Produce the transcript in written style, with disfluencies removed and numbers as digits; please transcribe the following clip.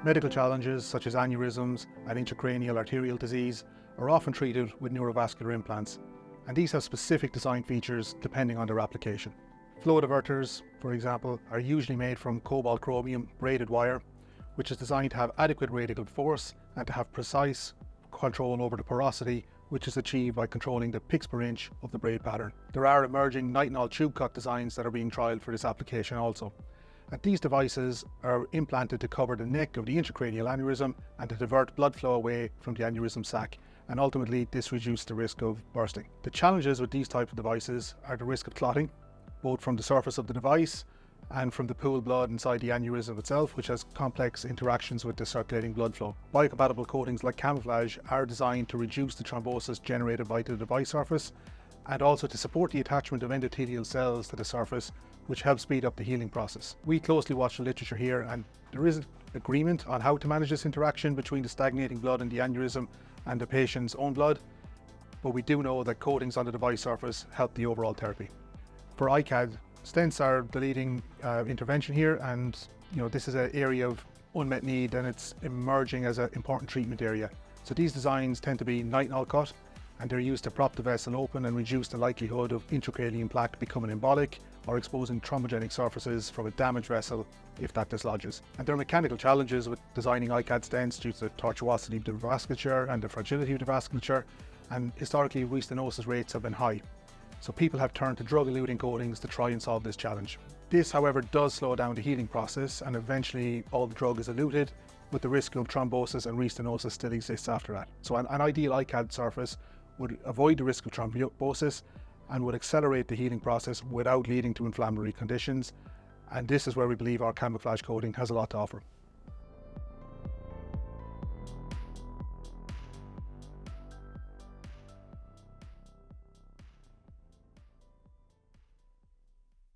Medical challenges such as aneurysms and intracranial arterial disease are often treated with neurovascular implants, and these have specific design features depending on their application. Flow diverters, for example, are usually made from cobalt chromium braided wire, which is designed to have adequate radial force and to have precise control over the porosity, which is achieved by controlling the pix per inch of the braid pattern. There are emerging nitinol tube cut designs that are being trialled for this application also. And these devices are implanted to cover the neck of the intracranial aneurysm and to divert blood flow away from the aneurysm sac, and ultimately this reduces the risk of bursting. The challenges with these types of devices are the risk of clotting, both from the surface of the device and from the pooled blood inside the aneurysm itself, which has complex interactions with the circulating blood flow. Biocompatible coatings like camouflage are designed to reduce the thrombosis generated by the device surface, and also to support the attachment of endothelial cells to the surface, which helps speed up the healing process. We closely watch the literature here, and there is agreement on how to manage this interaction between the stagnating blood in the aneurysm and the patient's own blood, but we do know that coatings on the device surface help the overall therapy. For ICAD, stents are the leading intervention here, and this is an area of unmet need, and it's emerging as an important treatment area. So these designs tend to be nitinol cut, and they're used to prop the vessel open and reduce the likelihood of intracranial plaque becoming embolic or exposing thrombogenic surfaces from a damaged vessel if that dislodges. And there are mechanical challenges with designing ICAD stents due to the tortuosity of the vasculature and the fragility of the vasculature, and historically restenosis rates have been high. So people have turned to drug-eluting coatings to try and solve this challenge. This, however, does slow down the healing process, and eventually all the drug is eluted, but the risk of thrombosis and restenosis still exists after that. So an ideal ICAD surface would avoid the risk of thrombosis and would accelerate the healing process without leading to inflammatory conditions. And this is where we believe our camouflage coating has a lot to offer.